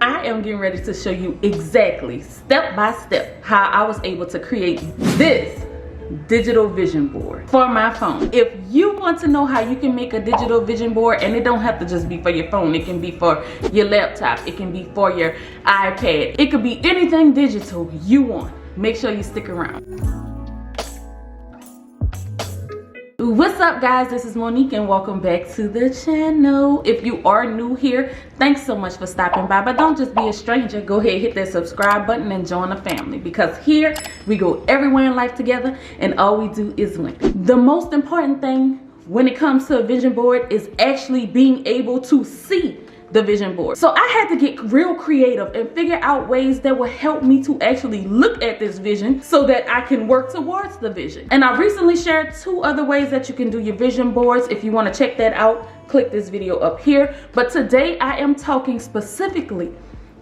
I am getting ready to show you exactly, step by step, how I was able to create this digital vision board for my phone. If you want to know how you can make a digital vision board, and it don't have to just be for your phone, it can be for your laptop, it can be for your iPad, it could be anything digital you want, make sure you stick around. What's up guys, this is Monique and welcome back to the channel. If you are new here, thanks so much for stopping by, but don't just be a stranger. Go ahead, hit that subscribe button and join the family, because here we go everywhere in life together and all we do is win. The most important thing when it comes to a vision board is actually being able to see the vision board. So I had to get real creative and figure out ways that would help me to actually look at this vision so that I can work towards the vision. And I recently shared 2 other ways that you can do your vision boards. If you want to check that out, click this video up here. But today I am talking specifically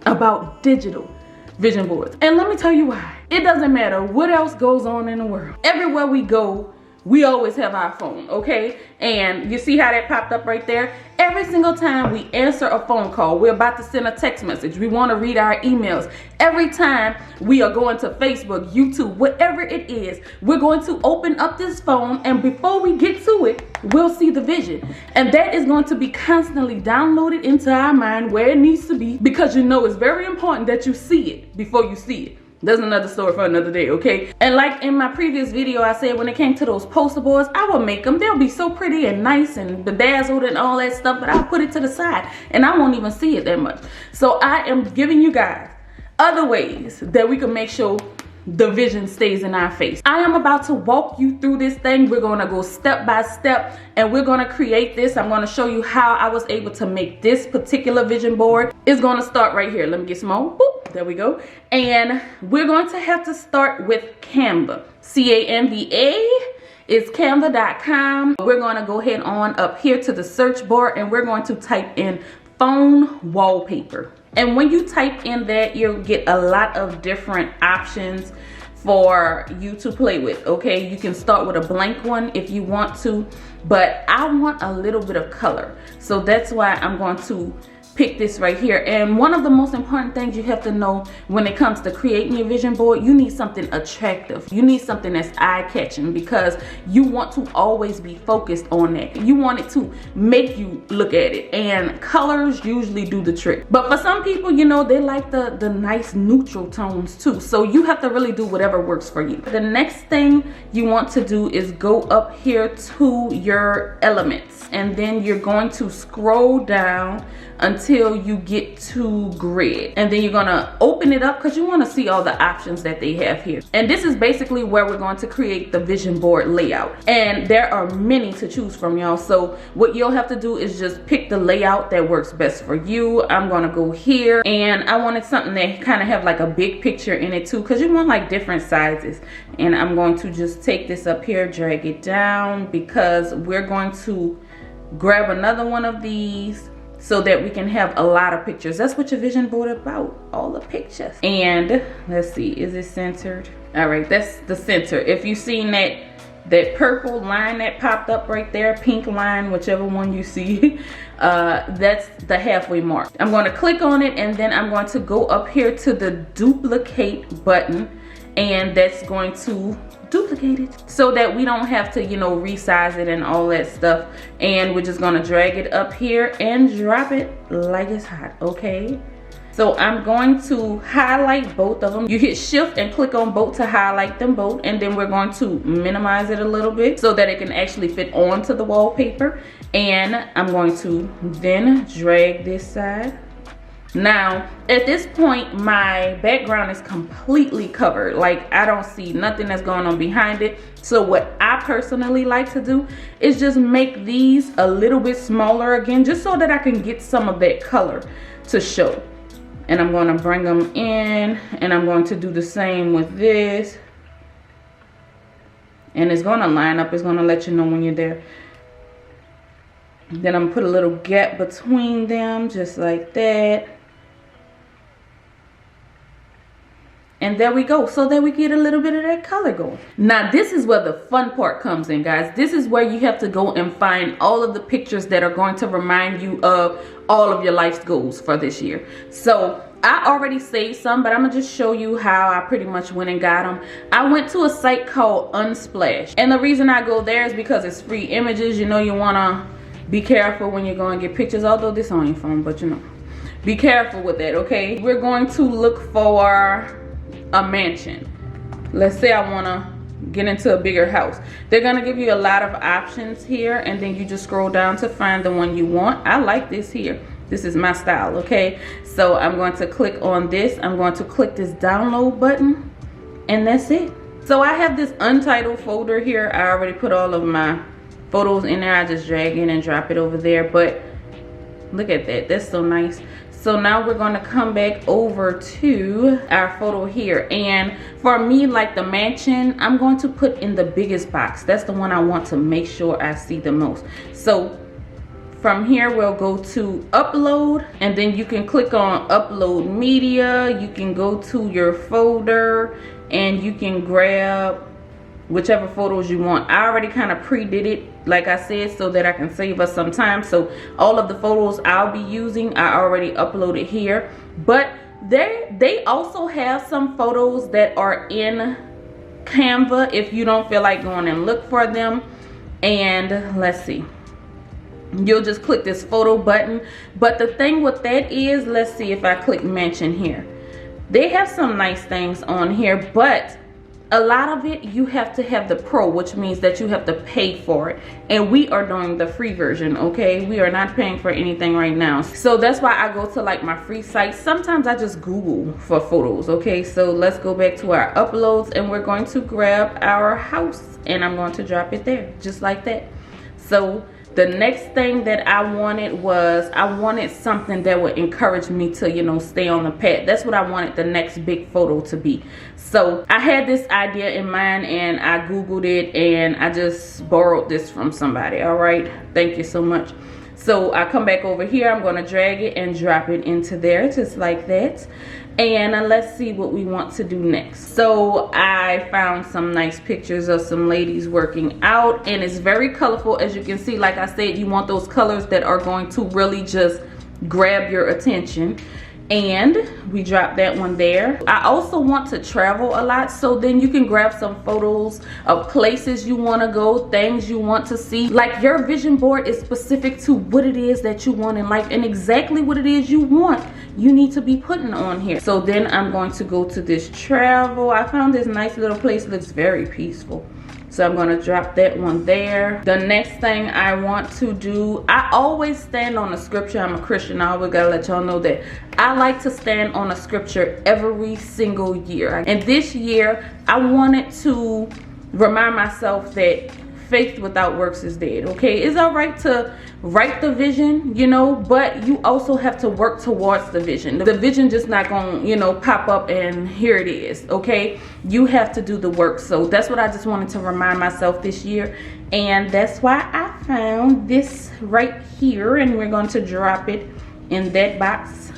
about digital vision boards. And let me tell you why. It doesn't matter what else goes on in the world. Everywhere we go, we always have our phone, okay? And you see how that popped up right there? Every single time we answer a phone call, we're about to send a text message, we want to read our emails. Every time we are going to Facebook, YouTube, whatever it is, we're going to open up this phone, and before we get to it, we'll see the vision. And that is going to be constantly downloaded into our mind where it needs to be, because you know it's very important that you see it before you see it. That's another story for another day, okay? And like in my previous video, I said when it came to those poster boards, I will make them. They'll be so pretty and nice and bedazzled and all that stuff, but I'll put it to the side and I won't even see it that much. So I am giving you guys other ways that we can make sure the vision stays in our face. I am about to walk you through this thing. We're gonna go step by step and we're gonna create this. I'm gonna show you how I was able to make this particular vision board. It's gonna start right here. Let me get some more. Boop, there we go. And we're going to have to start with Canva. C-A-N-V-A. It's canva.com. We're gonna go ahead on up here to the search bar and we're going to type in phone wallpaper. And when you type in that, you'll get a lot of different options for you to play with, okay? You can start with a blank one if you want to, but I want a little bit of color. So that's why I'm going to pick this right here. And one of the most important things you have to know when it comes to creating your vision board, you need something attractive. You need something that's eye-catching, because you want to always be focused on that. You want it to make you look at it, and colors usually do the trick. But for some people, you know, they like the nice neutral tones too. So you have to really do whatever works for you. The next thing you want to do is go up here to your elements, and then you're going to scroll down until you get to grid, and then you're gonna open it up because you want to see all the options that they have here. And this is basically where we're going to create the vision board layout, and there are many to choose from, y'all. So what you'll have to do is just pick the layout that works best for you. I'm gonna go here, and I wanted something that kind of have like a big picture in it too, because you want like different sizes. And I'm going to just take this up here, drag it down, because we're going to grab another one of these so that we can have a lot of pictures. That's what your vision board is about, all the pictures. And let's see, is it centered? All right, that's the center. If you've seen that purple line that popped up right there, pink line, whichever one you see, that's the halfway mark. I'm going to click on it, and then I'm going to go up here to the duplicate button, and that's going to duplicate it so that we don't have to, you know, resize it and all that stuff. And we're just gonna drag it up here and drop it like it's hot, okay? So I'm going to highlight both of them. You hit shift and click on both to highlight them both, and then we're going to minimize it a little bit so that it can actually fit onto the wallpaper. And I'm going to then drag this side. Now at this point, my background is completely covered. Like, I don't see nothing that's going on behind it. So what I personally like to do is just make these a little bit smaller again, just so that I can get some of that color to show. And I'm going to bring them in, and I'm going to do the same with this, and it's going to line up. It's going to let you know when you're there. Then I'm going to put a little gap between them, just like that. And there we go, so that we get a little bit of that color going. Now this is where the fun part comes in, guys. This is where you have to go and find all of the pictures that are going to remind you of all of your life's goals for this year. So I already saved some, but I'm gonna just show you how I pretty much went and got them. I went to a site called Unsplash, and the reason I go there is because it's free images. You know, you wanna be careful when you're going to get pictures, although this on your phone, but you know, be careful with that, okay? We're going to look for a mansion. Let's say I want to get into a bigger house. They're going to give you a lot of options here, and then you just scroll down to find the one you want. I like this here. This is my style, okay? So I'm going to click on this. I'm going to click this download button, and that's it. So I have this untitled folder here. I already put all of my photos in there. I just drag in and drop it over there, but look at that. That's so nice. So now we're going to come back over to our photo here, and for me, like the mansion, I'm going to put in the biggest box. That's the one I want to make sure I see the most. So from here we'll go to upload, and then you can click on upload media. You can go to your folder and you can grab whichever photos you want. I already kind of pre-did it, like I said, so that I can save us some time. So all of the photos I'll be using, I already uploaded here. But they also have some photos that are in Canva if you don't feel like going and look for them. And let's see, you'll just click this photo button. But the thing with that is, let's see if I click mention here, they have some nice things on here, but a lot of it you have to have the pro, which means that you have to pay for it, and we are doing the free version, okay? We are not paying for anything right now. So that's why I go to like my free sites. Sometimes I just Google for photos, okay? So let's go back to our uploads, and we're going to grab our house, and I'm going to drop it there just like that. So the next thing that I wanted was, I wanted something that would encourage me to, you know, stay on the path. That's what I wanted the next big photo to be. So I had this idea in mind, and I Googled it, and I just borrowed this from somebody. All right, thank you so much. So I come back over here, I'm going to drag it and drop it into there just like that. And let's see what we want to do next. So I found some nice pictures of some ladies working out, and it's very colorful. As you can see, like I said, you want those colors that are going to really just grab your attention. And we drop that one there. I also want to travel a lot, so then you can grab some photos of places you want to go, things you want to see. Like your vision board is specific to what it is that you want in life, and exactly what it is you want you need to be putting on here. So then I'm going to go to this travel. I found this nice little place. It looks very peaceful, so I'm going to drop that one there. The next thing I want to do, I always stand on a scripture. I'm a Christian. I always gotta let y'all know that. I like to stand on a scripture every single year. And this year, I wanted to remind myself that faith without works is dead, okay? It's all right to write the vision, you know, but you also have to work towards the vision. The vision just not gonna, you know, pop up and here it is, okay? You have to do the work. So that's what I just wanted to remind myself this year, and that's why I found this right here, and we're going to drop it in that box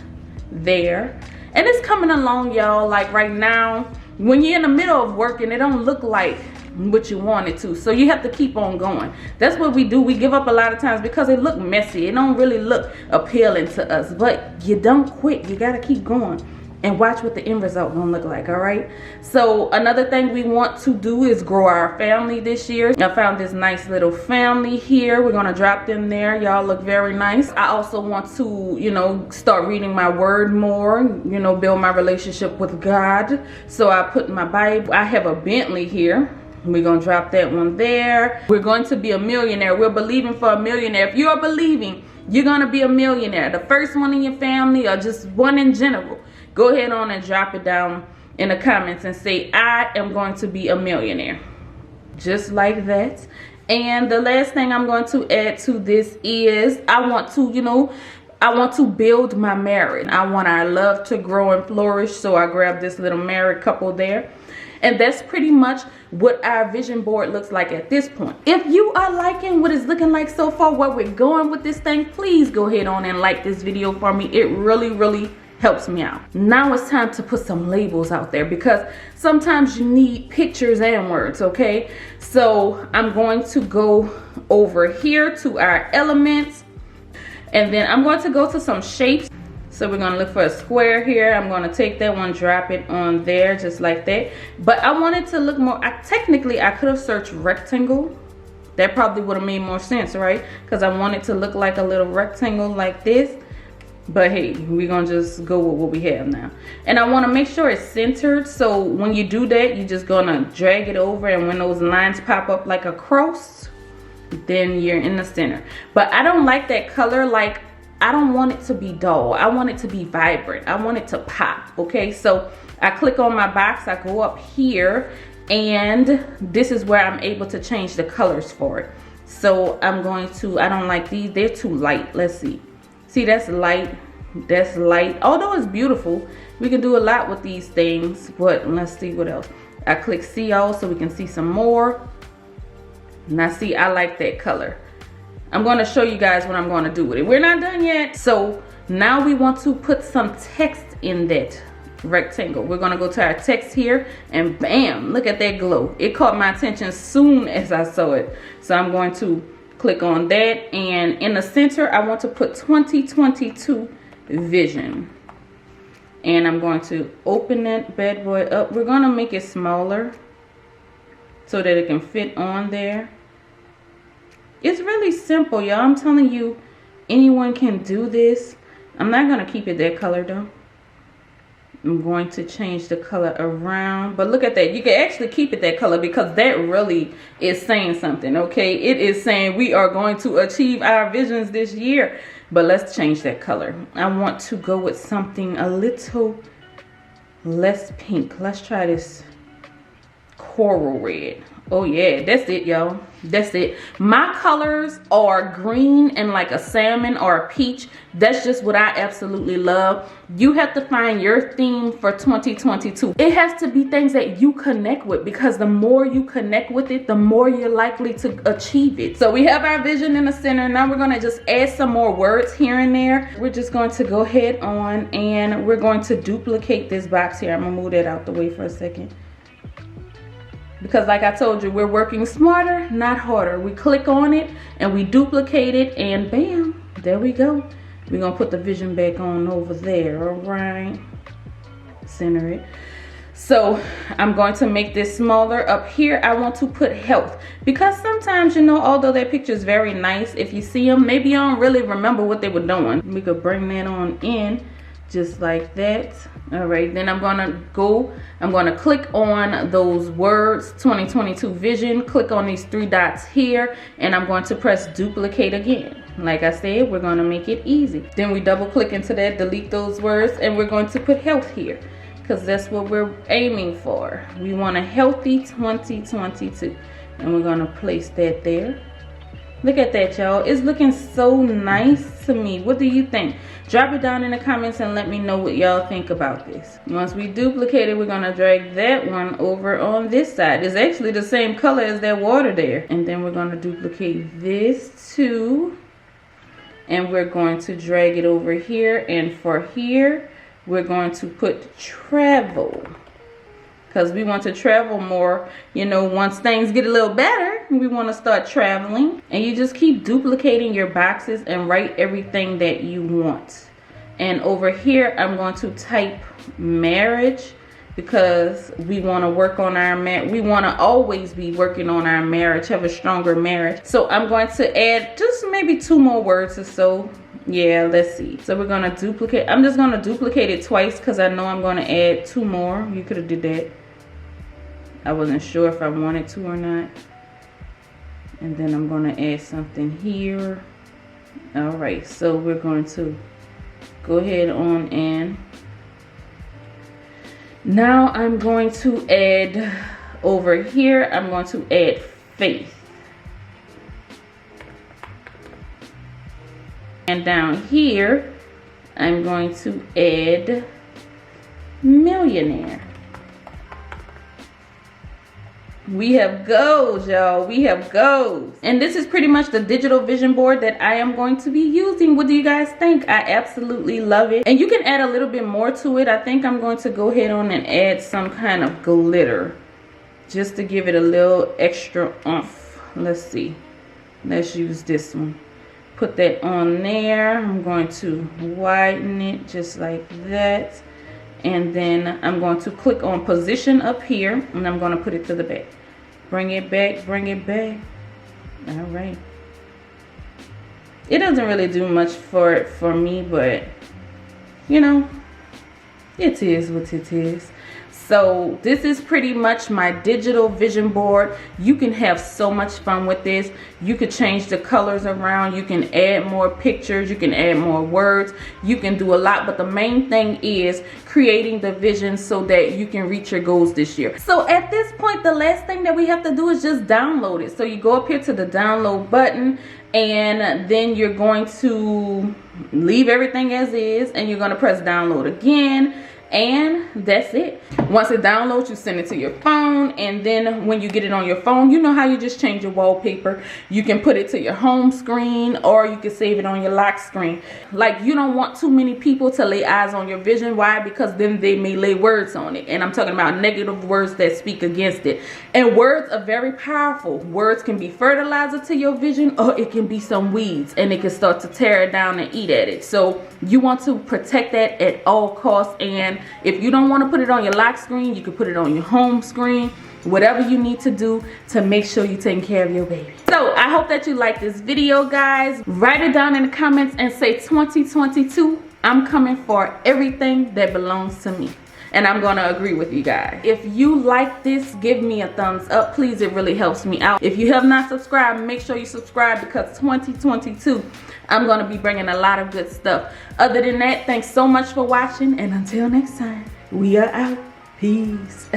there. And it's coming along, y'all. Like right now, when you're in the middle of working, it don't look like what you want it to, so you have to keep on going. That's what we do. We give up a lot of times because it look messy. It don't really look appealing to us, but you don't quit. You got to keep going and watch what the end result gonna look like. All right, so another thing we want to do is grow our family this year. I found this nice little family here. We're gonna drop them there. Y'all look very nice. I also want to, you know, start reading my word more, you know, build my relationship with God. So I put my Bible. I have a Bentley here. We're gonna drop that one there. We're going to be a millionaire. We're believing for a millionaire. If you're believing you're gonna be a millionaire, the first one in your family or just one in general, go ahead on and drop it down in the comments and say, I am going to be a millionaire. Just like that. And the last thing I'm going to add to this is, I want to, you know, I want to build my marriage. I want our love to grow and flourish. So I grabbed this little married couple there. And that's pretty much what our vision board looks like at this point. If you are liking what it's looking like so far, where we're going with this thing, please go ahead on and like this video for me. It really helps me out. Now it's time to put some labels out there because sometimes you need pictures and words, okay? So I'm going to go over here to our elements, and then I'm going to go to some shapes. So we're going to look for a square here. I'm going to take that one, drop it on there just like that. But I wanted to look more, technically I could have searched rectangle. That probably would have made more sense, right? Because I want it to look like a little rectangle like this. But hey, we're gonna just go with what we have now. And I wanna make sure it's centered. So when you do that, you're just gonna drag it over, and when those lines pop up like a cross, then you're in the center. But I don't like that color. Like, I don't want it to be dull. I want it to be vibrant. I want it to pop, okay? So I click on my box, I go up here, and this is where I'm able to change the colors for it. So I'm going to, I don't like these, they're too light. Let's see. See, that's light, that's light. Although it's beautiful, we can do a lot with these things, but let's see what else. I click see all so we can see some more. Now see, I like that color. I'm gonna show you guys what I'm gonna do with it. We're not done yet. So now we want to put some text in that rectangle. We're gonna go to our text here, and bam, look at that glow. It caught my attention soon as I saw it. So I'm going to click on that, and in the center I want to put 2022 vision, and I'm going to open that bad boy up. We're going to make it smaller so that it can fit on there. It's really simple, y'all. I'm telling you, anyone can do this. I'm not going to keep it that color though. I'm going to change the color around, but look at that. You can actually keep it that color because that really is saying something, okay? It is saying we are going to achieve our visions this year. But let's change that color. I want to go with something a little less pink. Let's try this coral red. Oh yeah, that's it, y'all. That's it. My colors are green and like a salmon or a peach. That's just what I absolutely love. You have to find your theme for 2022. It has to be things that you connect with, because the more you connect with it, the more you're likely to achieve it. So we have our vision in the center. Now we're going to just add some more words here and there. We're just going to go ahead on and we're going to duplicate this box here. I'm going to move that out the way for a second. Because like I told you, we're working smarter, not harder. We click on it and we duplicate it, and bam, there we go. We're gonna put the vision back on over there, all right? Center it. So I'm going to make this smaller. Up here, I want to put health, because sometimes, you know, although that picture is very nice, if you see them, maybe you don't really remember what they were doing. We could bring that on in just like that. All right, then I'm gonna click on those words, 2022 vision, click on these three dots here, and I'm going to press duplicate again. Like I said, we're gonna make it easy. Then we double click into that, delete those words, and we're going to put health here, because that's what we're aiming for. We want a healthy 2022, and we're gonna place that there. Look at that, y'all. It's looking so nice to me. What do you think? Drop it down in the comments and let me know what y'all think about this. Once we duplicate it, we're gonna drag that one over on this side. It's actually the same color as that water there. And then we're gonna duplicate this too. And we're going to drag it over here. And for here, we're going to put travel, because we want to travel more. You know, once things get a little better, we want to start traveling. And you just keep duplicating your boxes and write everything that you want. And over here, I'm going to type marriage, because we want to work on our marriage. We want to always be working on our marriage, have a stronger marriage. So I'm going to add just maybe 2 more words or so. Yeah, let's see. So we're going to duplicate. I'm just going to duplicate it twice, because I know I'm going to add 2 more. You could have did that. I wasn't sure if I wanted to or not. And then I'm going to add something here. All right, so we're going to go ahead on and now I'm going to add over here, I'm going to add faith. And down here, I'm going to add millionaire. We have goals, y'all. We have goals. And this is pretty much the digital vision board that I am going to be using. What do you guys think? I absolutely love it. And you can add a little bit more to it. I think I'm going to go ahead on and add some kind of glitter just to give it a little extra oomph. Let's see. Let's use this one. Put that on there. I'm going to widen it just like that. And then I'm going to click on position up here, and I'm going to put it to the back. Bring it back, bring it back. All right. It doesn't really do much for me, but you know, it is what it is. So this is pretty much my digital vision board. You can have so much fun with this. You could change the colors around. You can add more pictures. You can add more words. You can do a lot. But the main thing is creating the vision so that you can reach your goals this year. So at this point, the last thing that we have to do is just download it. So you go up here to the download button, and then you're going to leave everything as is, and you're going to press download again. And that's it. Once it downloads, you send it to your phone, and then when you get it on your phone, you know how you just change your wallpaper. You can put it to your home screen, or you can save it on your lock screen. Like, you don't want too many people to lay eyes on your vision. Why? Because then they may lay words on it, and I'm talking about negative words that speak against it. And words are very powerful. Words can be fertilizer to your vision, or it can be some weeds, and it can start to tear it down and eat at it. So you want to protect that at all costs. And if you don't want to put it on your lock screen, you can put it on your home screen. Whatever you need to do to make sure you're taking care of your baby. So I hope that you like this video, guys. Write it down in the comments and say 2022, I'm coming for everything that belongs to me. And I'm going to agree with you guys. If you like this, give me a thumbs up, please. It really helps me out. If you have not subscribed, make sure you subscribe, because 2022, I'm going to be bringing a lot of good stuff. Other than that, thanks so much for watching. And until next time, we are out. Peace.